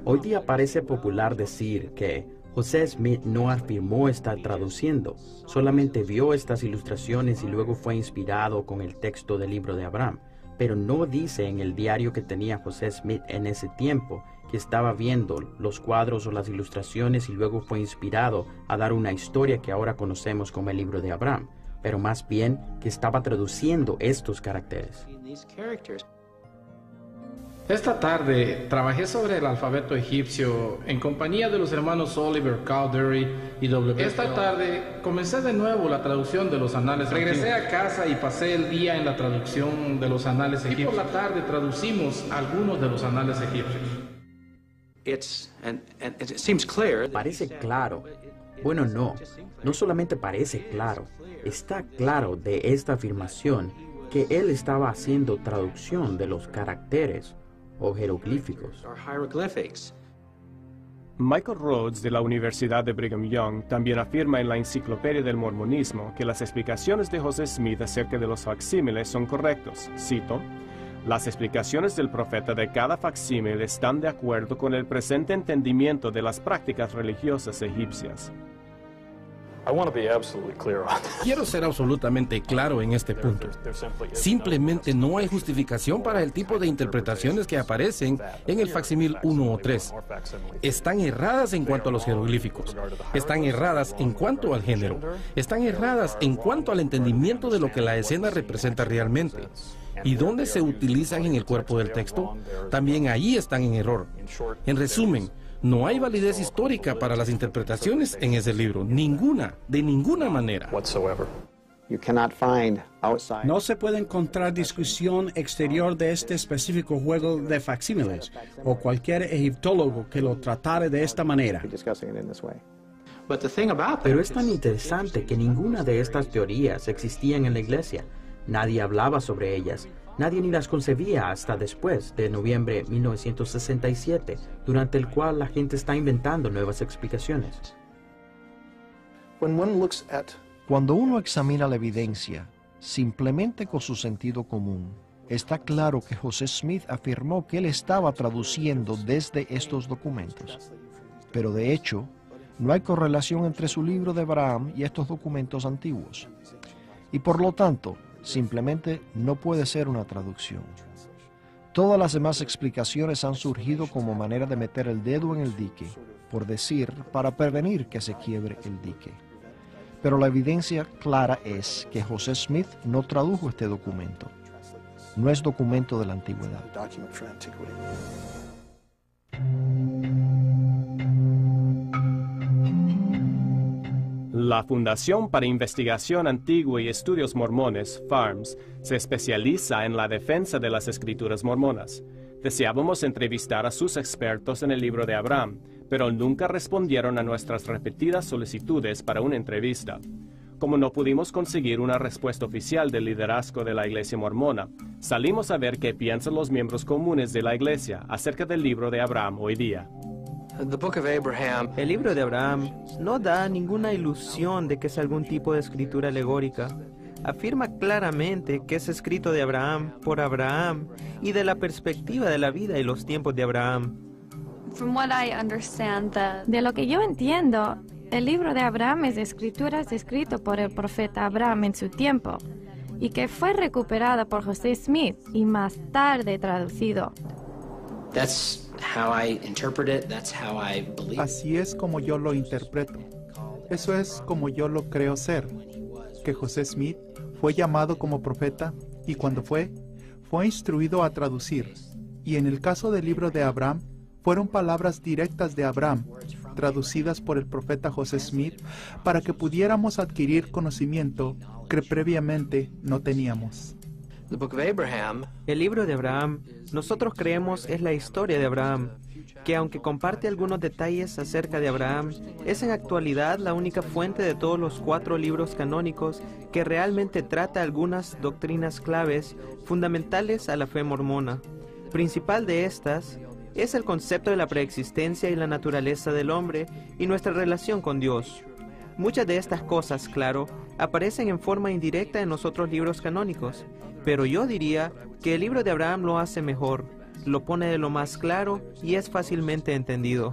Hoy día parece popular decir que José Smith no afirmó estar traduciendo, solamente vio estas ilustraciones y luego fue inspirado con el texto del libro de Abraham, pero no dice en el diario que tenía José Smith en ese tiempo que estaba viendo los cuadros o las ilustraciones y luego fue inspirado a dar una historia que ahora conocemos como el libro de Abraham, pero más bien que estaba traduciendo estos caracteres. Esta tarde trabajé sobre el alfabeto egipcio en compañía de los hermanos Oliver Cowdery y W. Esta tarde comencé de nuevo la traducción de los anales. Regresé a casa y pasé el día en la traducción de los anales egipcios. Y por la tarde traducimos algunos de los anales egipcios. Parece claro. Bueno, no solamente parece claro, está claro de esta afirmación que él estaba haciendo traducción de los caracteres o jeroglíficos. Michael Rhodes, de la Universidad de Brigham Young, también afirma en la Enciclopedia del Mormonismo que las explicaciones de José Smith acerca de los facsímiles son correctos. Cito: las explicaciones del profeta de cada facsímil están de acuerdo con el presente entendimiento de las prácticas religiosas egipcias. Quiero ser absolutamente claro en este punto. Simplemente no hay justificación para el tipo de interpretaciones que aparecen en el facsímil 1 o 3. Están erradas en cuanto a los jeroglíficos. Están erradas en cuanto al género. Están erradas en cuanto al entendimiento de lo que la escena representa realmente. ¿Y dónde se utilizan en el cuerpo del texto? También ahí están en error. En resumen, no hay validez histórica para las interpretaciones en ese libro. Ninguna, de ninguna manera. No se puede encontrar discusión exterior de este específico juego de facsímiles o cualquier egiptólogo que lo tratare de esta manera. Pero es tan interesante que ninguna de estas teorías existían en la iglesia. Nadie hablaba sobre ellas. Nadie ni las concebía hasta después de noviembre de 1967, durante el cual la gente está inventando nuevas explicaciones. Cuando uno examina la evidencia, simplemente con su sentido común, está claro que José Smith afirmó que él estaba traduciendo desde estos documentos. Pero de hecho, no hay correlación entre su libro de Abraham y estos documentos antiguos. Y por lo tanto, simplemente no puede ser una traducción. Todas las demás explicaciones han surgido como manera de meter el dedo en el dique, por decir, para prevenir que se quiebre el dique. Pero la evidencia clara es que José Smith no tradujo este documento. No es documento de la antigüedad. La Fundación para Investigación Antigua y Estudios Mormones, FARMS, se especializa en la defensa de las escrituras mormonas. Deseábamos entrevistar a sus expertos en el libro de Abraham, pero nunca respondieron a nuestras repetidas solicitudes para una entrevista. Como no pudimos conseguir una respuesta oficial del liderazgo de la Iglesia Mormona, salimos a ver qué piensan los miembros comunes de la Iglesia acerca del libro de Abraham hoy día. El libro de Abraham no da ninguna ilusión de que es algún tipo de escritura alegórica. Afirma claramente que es escrito de Abraham, por Abraham, y de la perspectiva de la vida y los tiempos de Abraham. De lo que yo entiendo, el libro de Abraham es escrituras escrito por el profeta Abraham en su tiempo, y que fue recuperada por José Smith y más tarde traducido. Así es como yo lo interpreto. Eso es como yo lo creo ser. Que José Smith fue llamado como profeta y cuando fue instruido a traducir. Y en el caso del libro de Abraham, fueron palabras directas de Abraham, traducidas por el profeta José Smith, para que pudiéramos adquirir conocimiento que previamente no teníamos. El libro de Abraham, nosotros creemos es la historia de Abraham, que aunque comparte algunos detalles acerca de Abraham, es en actualidad la única fuente de todos los 4 libros canónicos que realmente trata algunas doctrinas claves fundamentales a la fe mormona. Principal de estas es el concepto de la preexistencia y la naturaleza del hombre y nuestra relación con Dios. Muchas de estas cosas, claro, aparecen en forma indirecta en los otros libros canónicos, pero yo diría que el libro de Abraham lo hace mejor, lo pone de lo más claro y es fácilmente entendido.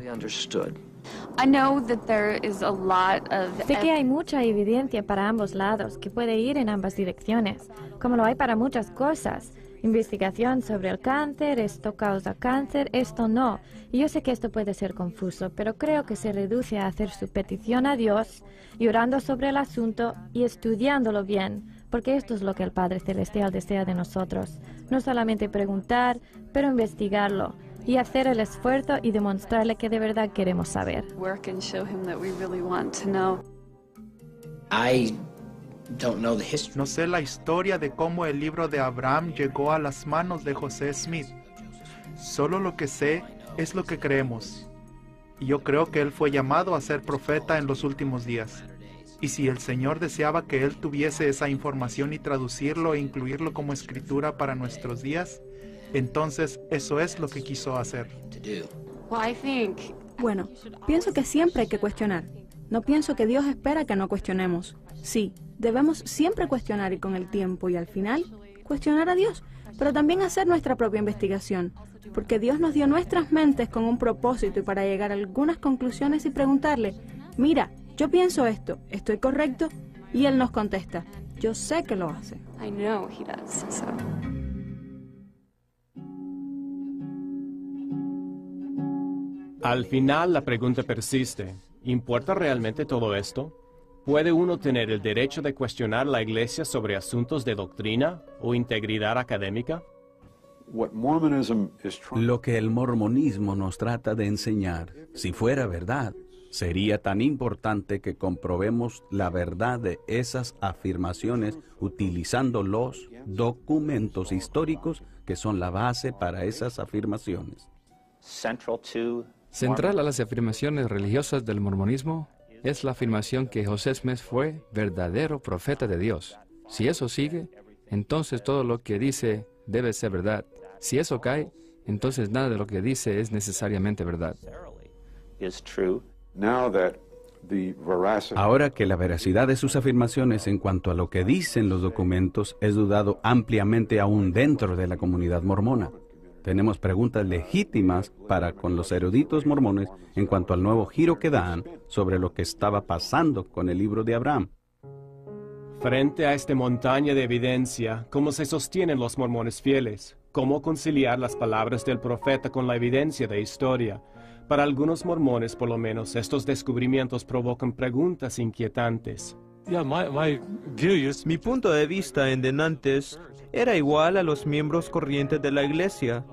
Sé que hay mucha evidencia para ambos lados, que puede ir en ambas direcciones, como lo hay para muchas cosas. Investigación sobre el cáncer, esto causa cáncer, esto no. Y yo sé que esto puede ser confuso, pero creo que se reduce a hacer su petición a Dios, y orando sobre el asunto y estudiándolo bien, porque esto es lo que el Padre Celestial desea de nosotros. No solamente preguntar, pero investigarlo y hacer el esfuerzo y demostrarle que de verdad queremos saber. No sé la historia de cómo el libro de Abraham llegó a las manos de José Smith. Solo lo que sé es lo que creemos. Y yo creo que él fue llamado a ser profeta en los últimos días. Y si el Señor deseaba que él tuviese esa información y traducirlo e incluirlo como escritura para nuestros días, entonces eso es lo que quiso hacer. Bueno, pienso que siempre hay que cuestionar. No pienso que Dios espera que no cuestionemos. Sí, debemos siempre cuestionar y con el tiempo y al final cuestionar a Dios, pero también hacer nuestra propia investigación, porque Dios nos dio nuestras mentes con un propósito y para llegar a algunas conclusiones y preguntarle, mira, yo pienso esto, ¿estoy correcto? Y Él nos contesta, yo sé que lo hace. Al final la pregunta persiste, ¿importa realmente todo esto? ¿Puede uno tener el derecho de cuestionar la Iglesia sobre asuntos de doctrina o integridad académica? Lo que el mormonismo nos trata de enseñar, si fuera verdad, sería tan importante que comprobemos la verdad de esas afirmaciones utilizando los documentos históricos que son la base para esas afirmaciones. Central a las afirmaciones religiosas del mormonismo es la afirmación que José Smith fue verdadero profeta de Dios. Si eso sigue, entonces todo lo que dice debe ser verdad. Si eso cae, entonces nada de lo que dice es necesariamente verdad. Ahora que la veracidad de sus afirmaciones en cuanto a lo que dicen los documentos es dudado ampliamente aún dentro de la comunidad mormona, tenemos preguntas legítimas para con los eruditos mormones en cuanto al nuevo giro que dan sobre lo que estaba pasando con el libro de Abraham. Frente a esta montaña de evidencia, ¿cómo se sostienen los mormones fieles? ¿Cómo conciliar las palabras del profeta con la evidencia de historia? Para algunos mormones, por lo menos, estos descubrimientos provocan preguntas inquietantes. Mi punto de vista en denantes era igual a los miembros corrientes de la Iglesia,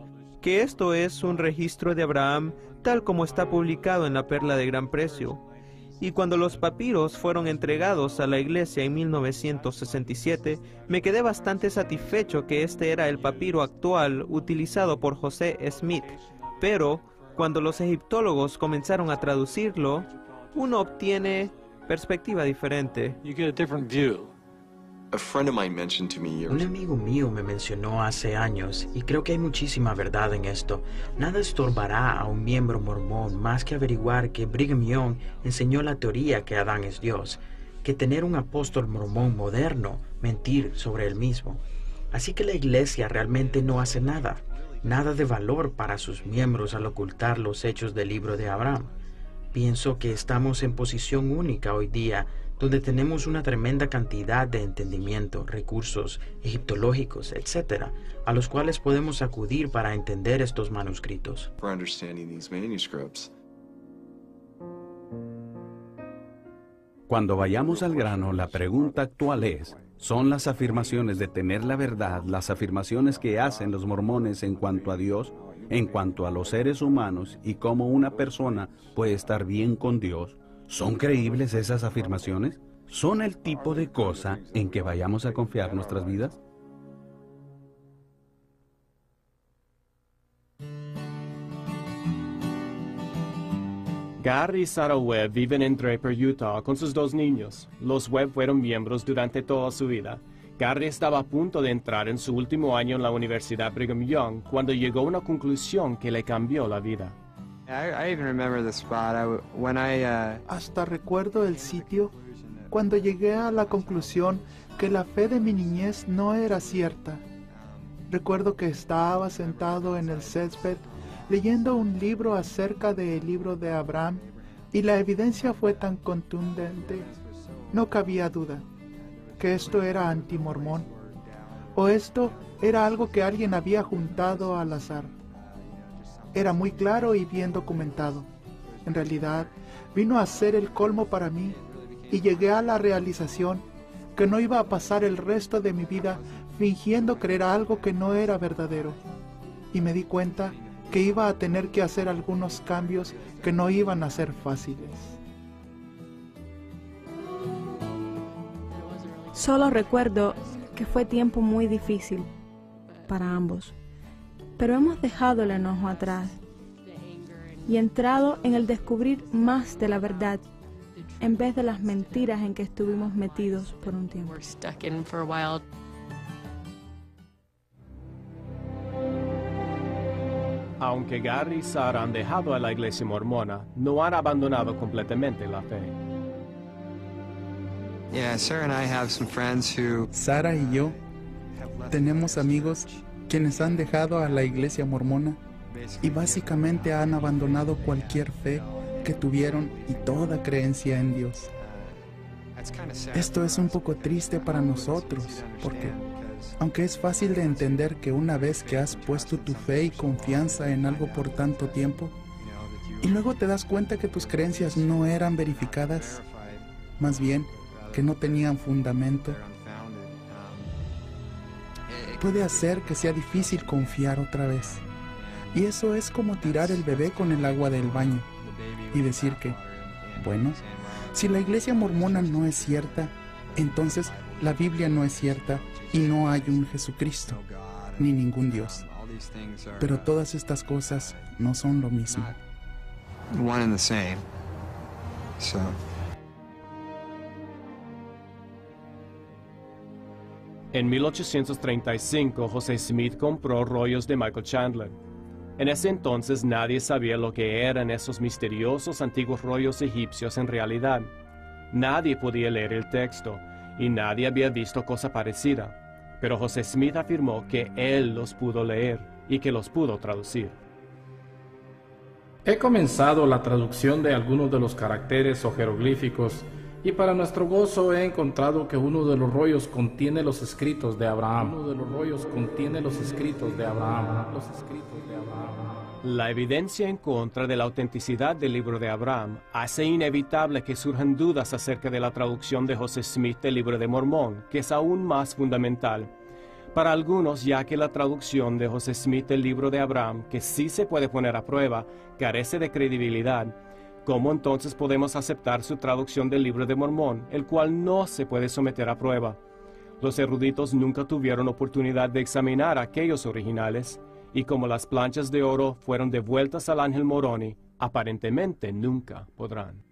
que esto es un registro de Abraham tal como está publicado en la Perla de Gran Precio, Y cuando los papiros fueron entregados a la iglesia en 1967, me quedé bastante satisfecho que este era el papiro actual utilizado por José Smith. Pero, cuando los egiptólogos comenzaron a traducirlo, uno obtiene perspectiva diferente. Un amigo mío me mencionó hace años, y creo que hay muchísima verdad en esto. Nada estorbará a un miembro mormón más que averiguar que Brigham Young enseñó la teoría que Adán es Dios, que tener un apóstol mormón moderno mentir sobre él mismo. Así que la iglesia realmente no hace nada de valor para sus miembros al ocultar los hechos del libro de Abraham. Pienso que estamos en posición única hoy día, donde tenemos una tremenda cantidad de entendimiento, recursos egiptológicos, etc., a los cuales podemos acudir para entender estos manuscritos. Cuando vayamos al grano, la pregunta actual es, ¿son las afirmaciones de tener la verdad las afirmaciones que hacen los mormones en cuanto a Dios, en cuanto a los seres humanos y cómo una persona puede estar bien con Dios? ¿Son creíbles esas afirmaciones? ¿Son el tipo de cosa en que vayamos a confiar nuestras vidas? Gary y Sarah Webb viven en Draper, Utah, con sus 2 niños. Los Webb fueron miembros durante toda su vida. Gary estaba a punto de entrar en su último año en la Universidad Brigham Young cuando llegó a una conclusión que le cambió la vida. Hasta recuerdo el sitio cuando llegué a la conclusión que la fe de mi niñez no era cierta. Recuerdo que estaba sentado en el césped leyendo un libro acerca del libro de Abraham y la evidencia fue tan contundente. No cabía duda que esto era antimormón o esto era algo que alguien había juntado al azar. Era muy claro y bien documentado. En realidad, vino a ser el colmo para mí y llegué a la realización que no iba a pasar el resto de mi vida fingiendo creer algo que no era verdadero. Y me di cuenta que iba a tener que hacer algunos cambios que no iban a ser fáciles. Solo recuerdo que fue tiempo muy difícil para ambos. Pero hemos dejado el enojo atrás y entrado en el descubrir más de la verdad en vez de las mentiras en que estuvimos metidos por un tiempo. Aunque Gary y Sarah han dejado a la iglesia mormona, no han abandonado completamente la fe. Sarah y yo tenemos amigos quienes han dejado a la iglesia mormona y básicamente han abandonado cualquier fe que tuvieron y toda creencia en Dios. Esto es un poco triste para nosotros, porque aunque es fácil de entender que una vez que has puesto tu fe y confianza en algo por tanto tiempo, y luego te das cuenta que tus creencias no eran verificadas, más bien que no tenían fundamento, puede hacer que sea difícil confiar otra vez. Y eso es como tirar el bebé con el agua del baño y decir que, bueno, si la iglesia mormona no es cierta, entonces la Biblia no es cierta y no hay un Jesucristo, ni ningún Dios. Pero todas estas cosas no son lo mismo. En 1835, José Smith compró rollos de Michael Chandler. En ese entonces nadie sabía lo que eran esos misteriosos antiguos rollos egipcios en realidad. Nadie podía leer el texto y nadie había visto cosa parecida. Pero José Smith afirmó que él los pudo leer y que los pudo traducir. He comenzado la traducción de algunos de los caracteres o jeroglíficos y para nuestro gozo he encontrado que uno de los rollos contiene los escritos de Abraham. La evidencia en contra de la autenticidad del libro de Abraham hace inevitable que surjan dudas acerca de la traducción de José Smith del libro de Mormón, que es aún más fundamental. Para algunos, ya que la traducción de José Smith del libro de Abraham, que sí se puede poner a prueba, carece de credibilidad, ¿Cómo entonces podemos aceptar su traducción del Libro de Mormón, el cual no se puede someter a prueba? Los eruditos nunca tuvieron oportunidad de examinar aquellos originales, y como las planchas de oro fueron devueltas al ángel Moroni, aparentemente nunca podrán.